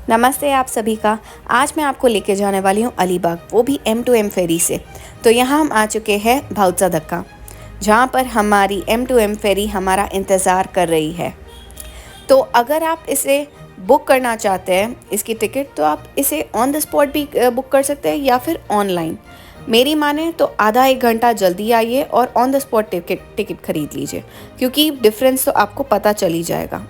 नमस्ते आप सभी का। आज मैं आपको लेके जाने वाली हूँ अलीबाग, वो भी M2M फेरी से। तो यहाँ हम आ चुके हैं भाउचा धक्का, जहाँ पर हमारी M2M फेरी हमारा इंतज़ार कर रही है। तो अगर आप इसे बुक करना चाहते हैं इसकी टिकट, तो आप इसे ऑन द स्पॉट भी बुक कर सकते हैं या फिर ऑनलाइन। मेरी माने तो आधा एक घंटा जल्दी आइए और ऑन द स्पॉट टिकट खरीद लीजिए, क्योंकि डिफरेंस तो आपको पता चल ही जाएगा।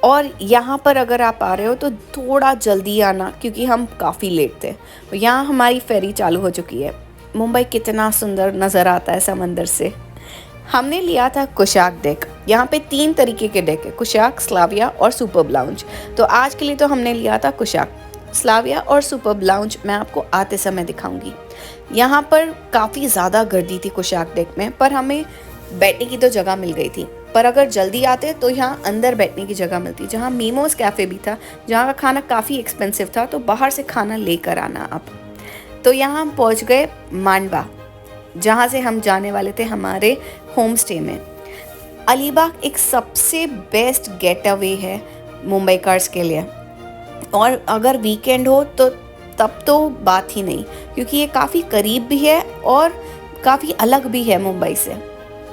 और यहाँ पर अगर आप आ रहे हो तो थोड़ा जल्दी आना, क्योंकि हम काफ़ी लेट थे। तो यहाँ हमारी फेरी चालू हो चुकी है। मुंबई कितना सुंदर नज़र आता है समंदर से। हमने लिया था कुशाक डेक। यहाँ पे 3 तरीके के डेक है, कुशाक, स्लाविया और सुपर्ब लाउंज। तो आज के लिए तो हमने लिया था कुशाक। स्लाविया और सुपर्ब लाउंज मैं आपको आते समय दिखाऊंगी। यहाँ पर काफ़ी ज़्यादा गर्दी थी कुशाक डेक में, पर हमें बैठने की तो जगह मिल गई थी। पर अगर जल्दी आते तो यहाँ अंदर बैठने की जगह मिलती, जहाँ मीमोस कैफ़े भी था, जहाँ का खाना काफ़ी एक्सपेंसिव था, तो बाहर से खाना लेकर आना आप। तो यहाँ हम पहुँच गए मांडवा, जहाँ से हम जाने वाले थे हमारे होम स्टे में। अलीबाग एक सबसे बेस्ट गेट अवे है मुंबई कार्स के लिए, और अगर वीकेंड हो तो तब तो बात ही नहीं, क्योंकि ये काफ़ी करीब भी है और काफ़ी अलग भी है मुंबई से।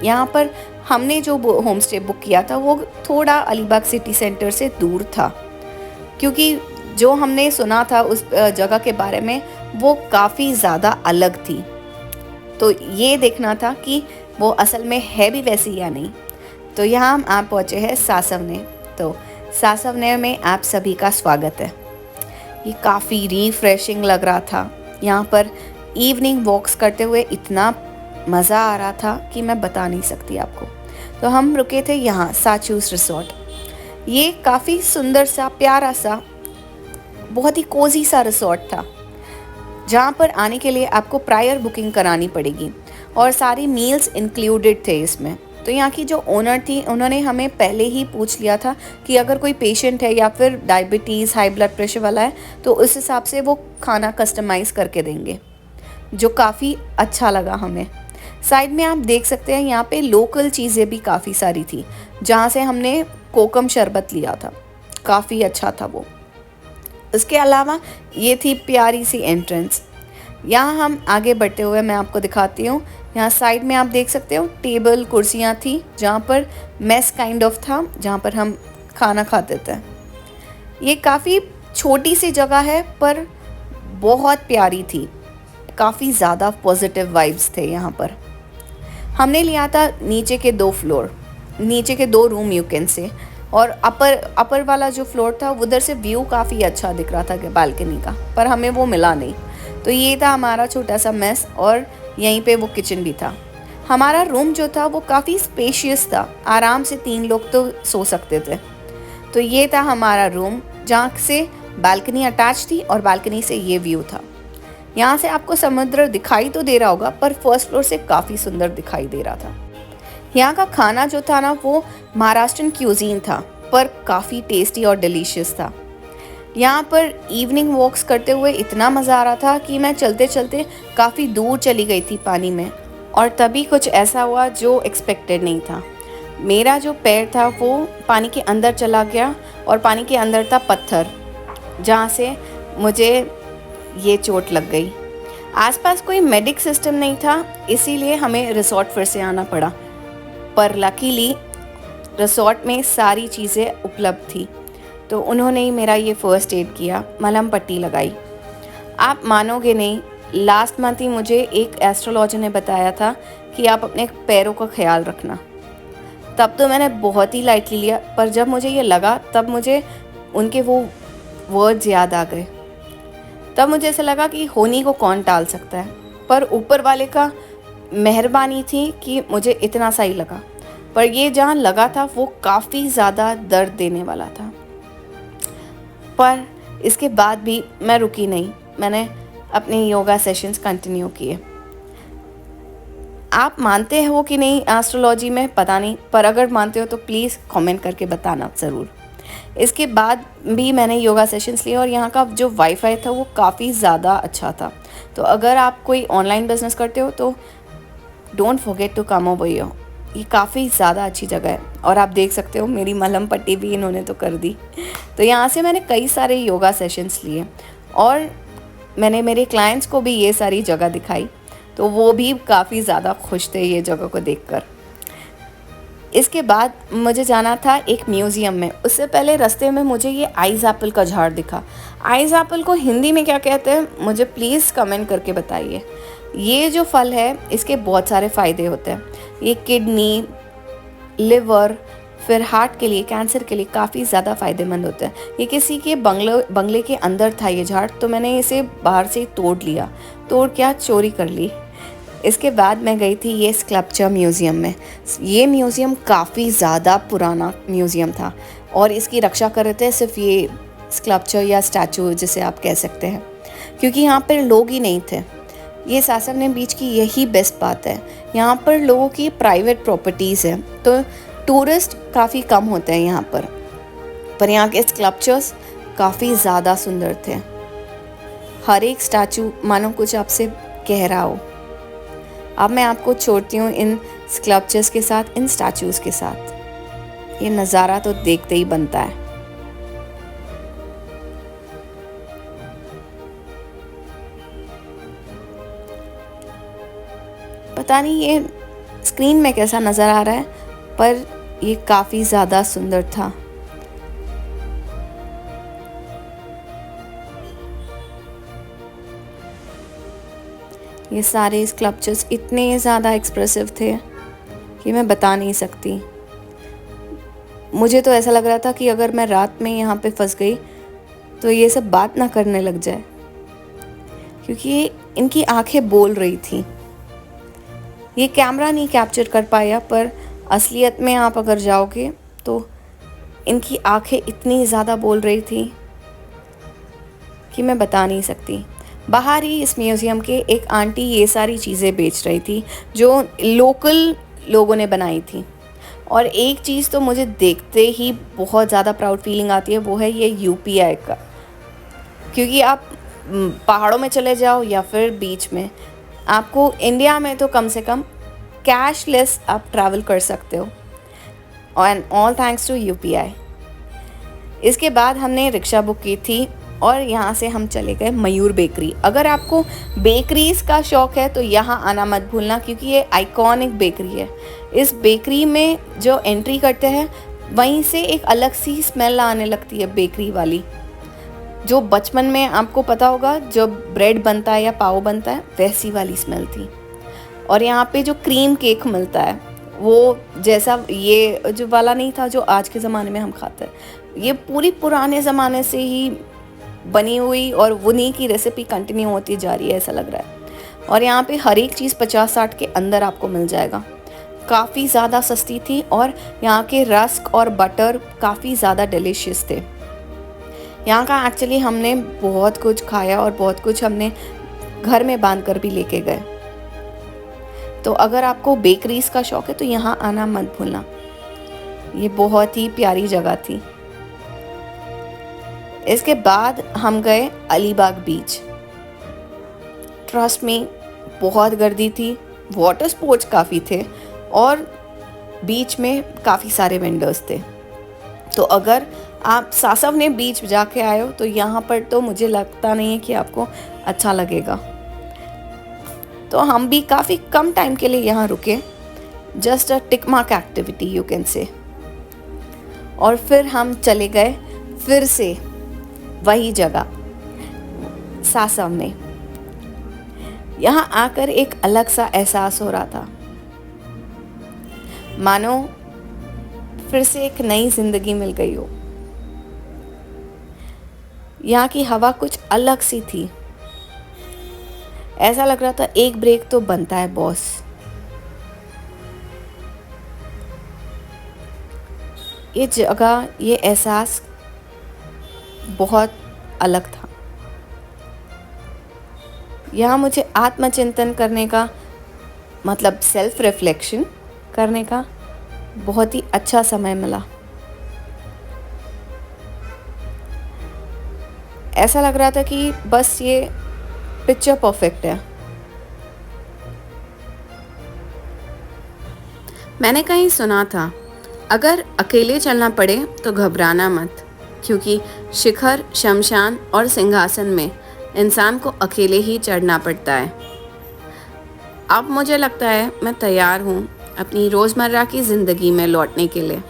यहाँ पर हमने जो होम स्टे बुक किया था वो थोड़ा अलीबाग सिटी सेंटर से दूर था, क्योंकि जो हमने सुना था उस जगह के बारे में वो काफ़ी ज़्यादा अलग थी। तो ये देखना था कि वो असल में है भी वैसी या नहीं। तो यहाँ हम आप पहुँचे हैं सासवने। तो सासवने में आप सभी का स्वागत है। ये काफ़ी रिफ्रेशिंग लग रहा था। यहाँ पर इवनिंग वॉक्स करते हुए इतना मज़ा आ रहा था कि मैं बता नहीं सकती आपको। तो हम रुके थे यहाँ साचूस रिसोर्ट। ये काफ़ी सुंदर सा, प्यारा सा, बहुत ही कोजी सा रिसोर्ट था, जहाँ पर आने के लिए आपको प्रायर बुकिंग करानी पड़ेगी और सारी मील्स इंक्लूडेड थे इसमें। तो यहाँ की जो ओनर थी उन्होंने हमें पहले ही पूछ लिया था कि अगर कोई पेशेंट है या फिर डायबिटीज़, हाई ब्लड प्रेशर वाला है, तो उस हिसाब से वो खाना कस्टमाइज़ करके देंगे, जो काफ़ी अच्छा लगा हमें। साइड में आप देख सकते हैं यहाँ पे लोकल चीज़ें भी काफ़ी सारी थी, जहाँ से हमने कोकम शरबत लिया था, काफ़ी अच्छा था वो। इसके अलावा ये थी प्यारी सी एंट्रेंस। यहाँ हम आगे बढ़ते हुए मैं आपको दिखाती हूँ। यहाँ साइड में आप देख सकते हो टेबल कुर्सियाँ थी, जहाँ पर मेस काइंड ऑफ था, जहाँ पर हम खाना खाते थे। ये काफ़ी छोटी सी जगह है पर बहुत प्यारी थी, काफ़ी ज़्यादा पॉजिटिव वाइब्स थे यहाँ पर। हमने लिया था नीचे के 2 फ्लोर, नीचे के 2 रूम यू कैन से, और अपर वाला जो फ्लोर था उधर से व्यू काफ़ी अच्छा दिख रहा था बालकनी का, पर हमें वो मिला नहीं। तो ये था हमारा छोटा सा मेस, और यहीं पे वो किचन भी था। हमारा रूम जो था वो काफ़ी स्पेशियस था, आराम से 3 लोग तो सो सकते थे। तो ये था हमारा रूम, जहाँ से बालकनी अटैच थी और बालकनी से ये व्यू था। यहाँ से आपको समुद्र दिखाई तो दे रहा होगा, पर फर्स्ट फ्लोर से काफ़ी सुंदर दिखाई दे रहा था। यहाँ का खाना जो था ना, वो महाराष्ट्रन क्यूजीन था, पर काफ़ी टेस्टी और डिलीशियस था। यहाँ पर इवनिंग वॉक्स करते हुए इतना मज़ा आ रहा था कि मैं चलते चलते काफ़ी दूर चली गई थी पानी में, और तभी कुछ ऐसा हुआ जो एक्सपेक्टेड नहीं था। मेरा जो पैर था वो पानी के अंदर चला गया, और पानी के अंदर था पत्थर, जहाँ से मुझे ये चोट लग गई। आसपास कोई मेडिक सिस्टम नहीं था, इसीलिए हमें रिसोर्ट फिर से आना पड़ा। पर लकीली रिसोर्ट में सारी चीज़ें उपलब्ध थी, तो उन्होंने ही मेरा ये फ़र्स्ट एड किया, मलहम पट्टी लगाई। आप मानोगे नहीं, लास्ट मंथ ही मुझे एक एस्ट्रोलॉजर ने बताया था कि आप अपने पैरों का ख्याल रखना। तब तो मैंने बहुत ही लाइटली लिया, पर जब मुझे ये लगा तब मुझे उनके वो वर्ड्स याद आ गए। तब मुझे ऐसा लगा कि होनी को कौन टाल सकता है, पर ऊपर वाले का मेहरबानी थी कि मुझे इतना सही लगा। पर ये जहाँ लगा था वो काफ़ी ज़्यादा दर्द देने वाला था, पर इसके बाद भी मैं रुकी नहीं, मैंने अपने योगा सेशंस कंटिन्यू किए। आप मानते हो कि नहीं एस्ट्रोलॉजी में, पता नहीं, पर अगर मानते हो तो प्लीज़ कमेंट करके बताना ज़रूर। इसके बाद भी मैंने योगा सेशंस लिए, और यहाँ का जो वाईफाई था वो काफ़ी ज़्यादा अच्छा था। तो अगर आप कोई ऑनलाइन बिजनेस करते हो तो don't forget to come over here. ये काफ़ी ज़्यादा अच्छी जगह है और आप देख सकते हो मेरी मलहम पट्टी भी इन्होंने तो कर दी। तो यहाँ से मैंने कई सारे योगा सेशंस लिए और मैंने मेरे क्लाइंट्स को भी ये सारी जगह दिखाई, तो वो भी काफ़ी ज़्यादा खुश थे ये जगह को देखकर। इसके बाद मुझे जाना था एक म्यूज़ियम में। उससे पहले रास्ते में मुझे ये आइज़ एप्पल का झाड़ दिखा। आइज़ एप्पल को हिंदी में क्या कहते हैं मुझे प्लीज़ कमेंट करके बताइए। ये जो फल है इसके बहुत सारे फ़ायदे होते हैं। ये किडनी, लिवर, फिर हार्ट के लिए, कैंसर के लिए काफ़ी ज़्यादा फ़ायदेमंद होते हैं। ये किसी के बंगले के अंदर था ये झाड़, तो मैंने इसे बाहर से तोड़ लिया। तोड़ क्या, चोरी कर ली। इसके बाद मैं गई थी ये स्कल्पचर म्यूज़ियम में। ये म्यूज़ियम काफ़ी ज़्यादा पुराना म्यूज़ियम था और इसकी रक्षा कर रहे थे सिर्फ ये स्कल्पचर या स्टैचू जिसे आप कह सकते हैं, क्योंकि यहाँ पर लोग ही नहीं थे। ये सासरने बीच की यही बेस्ट बात है, यहाँ पर लोगों की प्राइवेट प्रॉपर्टीज़ है, तो टूरिस्ट काफ़ी कम होते हैं यहाँ पर यहाँ के स्कल्पचर्स काफ़ी ज़्यादा सुंदर थे। हर एक स्टैचू मानो कुछ आपसे कह रहा हो। अब मैं आपको छोड़ती हूँ इन स्कल्पचर्स के साथ, इन स्टैचूज़ के साथ। ये नज़ारा तो देखते ही बनता है। पता नहीं ये स्क्रीन में कैसा नज़र आ रहा है, पर ये काफ़ी ज़्यादा सुंदर था। ये सारे स्कल्पचर्स इतने ज़्यादा एक्सप्रेसिव थे कि मैं बता नहीं सकती। मुझे तो ऐसा लग रहा था कि अगर मैं रात में यहाँ पे फंस गई तो ये सब बात ना करने लग जाए, क्योंकि इनकी आंखें बोल रही थी। ये कैमरा नहीं कैप्चर कर पाया, पर असलियत में आप अगर जाओगे तो इनकी आंखें इतनी ज़्यादा बोल रही थी कि मैं बता नहीं सकती। बाहर ही इस म्यूज़ियम के एक आंटी ये सारी चीज़ें बेच रही थी जो लोकल लोगों ने बनाई थी। और एक चीज़ तो मुझे देखते ही बहुत ज़्यादा प्राउड फीलिंग आती है, वो है ये यूपीआई का। क्योंकि आप पहाड़ों में चले जाओ या फिर बीच में, आपको इंडिया में तो कम से कम कैशलेस आप ट्रैवल कर सकते हो, and all thanks to UPI. इसके बाद हमने रिक्शा बुक की थी और यहाँ से हम चले गए मयूर बेकरी। अगर आपको बेकरीज़ का शौक़ है तो यहाँ आना मत भूलना, क्योंकि ये आइकॉनिक बेकरी है। इस बेकरी में जो एंट्री करते हैं वहीं से एक अलग सी स्मेल आने लगती है बेकरी वाली, जो बचपन में आपको पता होगा जब ब्रेड बनता है या पाव बनता है वैसी वाली स्मेल थी। और यहाँ पे जो क्रीम केक मिलता है वो जैसा ये जो वाला नहीं था जो आज के ज़माने में हम खाते हैं, ये पूरी पुराने ज़माने से ही बनी हुई और उन्हीं की रेसिपी कंटिन्यू होती जा रही है ऐसा लग रहा है। और यहाँ पे हर एक चीज़ 50-60 के अंदर आपको मिल जाएगा। काफ़ी ज़्यादा सस्ती थी और यहाँ के रस्क और बटर काफ़ी ज़्यादा डिलीशियस थे। यहाँ का एक्चुअली हमने बहुत कुछ खाया और बहुत कुछ हमने घर में बांध कर भी लेके गए। तो अगर आपको बेकरीज़ का शौक़ है तो यहाँ आना मत भूलना। ये बहुत ही प्यारी जगह थी। इसके बाद हम गए अलीबाग बीच। ट्रस्ट में बहुत गर्दी थी, वाटर स्पोर्ट्स काफ़ी थे और बीच में काफ़ी सारे वेंडर्स थे। तो अगर आप सासवने बीच जाके आए हो तो यहाँ पर तो मुझे लगता नहीं है कि आपको अच्छा लगेगा। तो हम भी काफ़ी कम टाइम के लिए यहाँ रुके, just a tick mark activity you can say. और फिर हम चले गए फिर से वही जगह सासव में। यहाँ आकर एक अलग सा एहसास हो रहा था, मानो फिर से एक नई जिंदगी मिल गई हो। यहाँ की हवा कुछ अलग सी थी। ऐसा लग रहा था एक ब्रेक तो बनता है बॉस। ये जगह, ये एहसास बहुत अलग था। यहाँ मुझे आत्मचिंतन करने का, मतलब सेल्फ रिफ्लेक्शन करने का बहुत ही अच्छा समय मिला। ऐसा लग रहा था कि बस ये पिक्चर परफेक्ट है। मैंने कहीं सुना था, अगर अकेले चलना पड़े तो घबराना मत, क्योंकि शिखर, शमशान और सिंहासन में इंसान को अकेले ही चढ़ना पड़ता है। अब मुझे लगता है मैं तैयार हूँ अपनी रोज़मर्रा की ज़िंदगी में लौटने के लिए।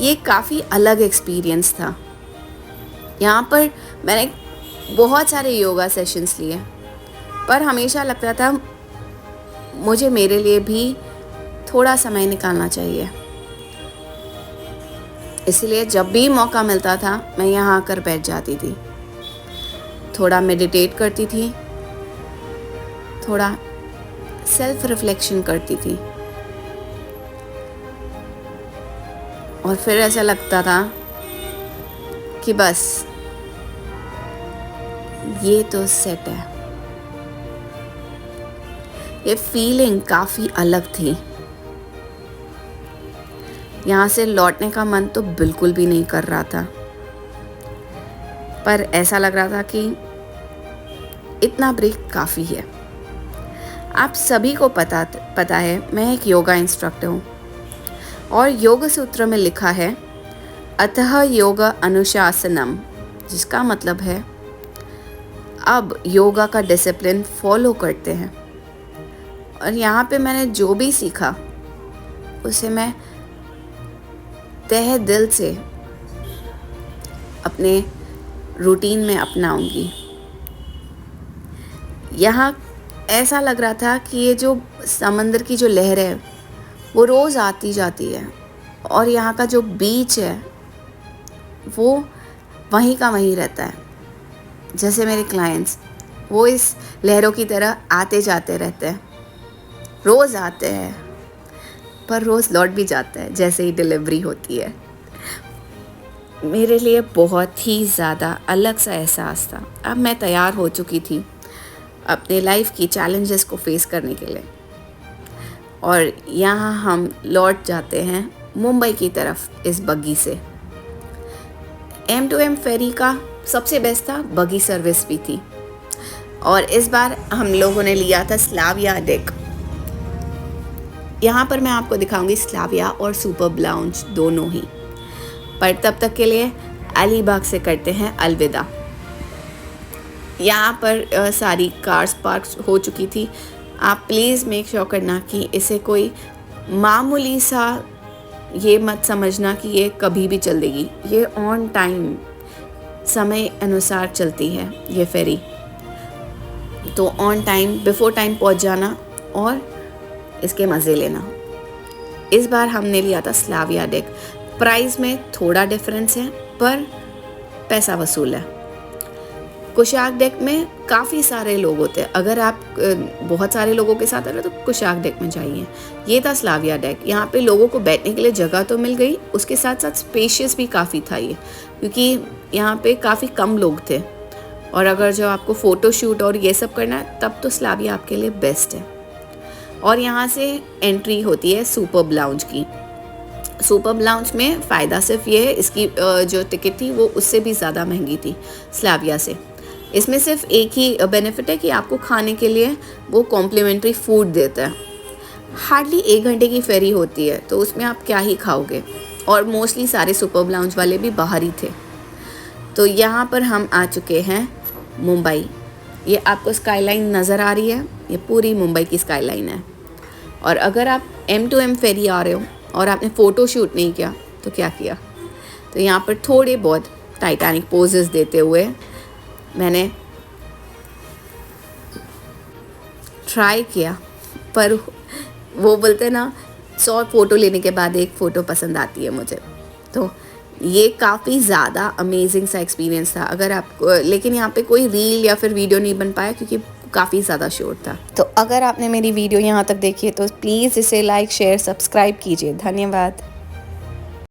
ये काफ़ी अलग एक्सपीरियंस था। यहाँ पर मैंने बहुत सारे योगा सेशंस लिए, पर हमेशा लगता था मुझे मेरे लिए भी थोड़ा समय निकालना चाहिए। इसलिए जब भी मौका मिलता था मैं यहाँ आकर बैठ जाती थी, थोड़ा मेडिटेट करती थी, थोड़ा सेल्फ रिफ्लेक्शन करती थी, और फिर ऐसा लगता था कि बस ये तो सेट है। ये फीलिंग काफ़ी अलग थी। यहाँ से लौटने का मन तो बिल्कुल भी नहीं कर रहा था, पर ऐसा लग रहा था कि इतना ब्रेक काफ़ी है। आप सभी को पता है मैं एक योगा इंस्ट्रक्टर हूँ, और योग सूत्र में लिखा है अतः योग अनुशासनम, जिसका मतलब है अब योगा का डिसिप्लिन फॉलो करते हैं। और यहाँ पे मैंने जो भी सीखा उसे मैं तहे दिल से अपने रूटीन में अपनाऊंगी। यहाँ ऐसा लग रहा था कि ये जो समंदर की जो लहर है वो रोज़ आती जाती है, और यहाँ का जो बीच है वो वहीं का वहीं रहता है। जैसे मेरे क्लाइंट्स, वो इस लहरों की तरह आते जाते रहते हैं, रोज़ आते हैं पर रोज़ लौट भी जाते हैं जैसे ही डिलीवरी होती है। मेरे लिए बहुत ही ज़्यादा अलग सा एहसास था। अब मैं तैयार हो चुकी थी अपने लाइफ की चैलेंजेस को फेस करने के लिए, और यहाँ हम लौट जाते हैं मुंबई की तरफ इस बग्गी से। M2M फेरी का सबसे बेस्ट था, बग्गी सर्विस भी थी, और इस बार हम लोगों ने लिया था स्लाविया डेक। यहाँ पर मैं आपको दिखाऊंगी स्लाविया और सुपर्ब लाउंज दोनों ही, पर तब तक के लिए अलीबाग से करते हैं अलविदा। यहाँ पर सारी कार्स पार्क हो चुकी थी। आप प्लीज़ मेक श्योर करना कि इसे कोई मामूली सा ये मत समझना कि ये कभी भी चल देगी। ये ऑन टाइम समय अनुसार चलती है ये फेरी, तो ऑन टाइम बिफोर टाइम पहुँच जाना और इसके मज़े लेना। इस बार हमने लिया था स्लाविया डेक। प्राइस में थोड़ा डिफरेंस है पर पैसा वसूल है। कुशाक डेक में काफ़ी सारे लोग होते हैं। अगर आप बहुत सारे लोगों के साथ आ रहे हो तो कुशाक डेक में जाइए। ये था स्लाविया डेक। यहाँ पे लोगों को बैठने के लिए जगह तो मिल गई, उसके साथ साथ स्पेशियस भी काफ़ी था ये, क्योंकि यहाँ पे काफ़ी कम लोग थे। और अगर जो आपको फ़ोटो शूट और ये सब करना है तब तो स्लाविया आपके लिए बेस्ट है। और यहाँ से एंट्री होती है सुपर्ब लाउंज की। सुपर्ब लाउंज में फ़ायदा सिर्फ ये है, इसकी जो टिकट थी वो उससे भी ज़्यादा महंगी थी स्लाविया से। इसमें सिर्फ एक ही बेनिफिट है कि आपको खाने के लिए वो कॉम्प्लीमेंट्री फूड देता है। हार्डली 1 घंटे की फेरी होती है, तो उसमें आप क्या ही खाओगे, और मोस्टली सारे सुपर्ब लाउंज वाले भी बाहर ही थे। तो यहाँ पर हम आ चुके हैं मुंबई। ये आपको स्काईलाइन नज़र आ रही है, ये पूरी मुंबई की स्काईलाइन है। और अगर आप M2M फेरी आ रहे हो और आपने फ़ोटो शूट नहीं किया तो क्या किया। तो यहाँ पर थोड़े बहुत टाइटैनिक पोजेस देते हुए मैंने ट्राई किया, पर वो बोलते ना 100 फ़ोटो लेने के बाद एक फ़ोटो पसंद आती है मुझे। तो ये काफ़ी ज़्यादा अमेजिंग सा एक्सपीरियंस था। अगर आपको, लेकिन यहाँ पे कोई रील या फिर वीडियो नहीं बन पाया क्योंकि काफ़ी ज़्यादा शोर था। तो अगर आपने मेरी वीडियो यहाँ तक देखी है तो प्लीज़ इसे लाइक, शेयर, सब्सक्राइब कीजिए। धन्यवाद।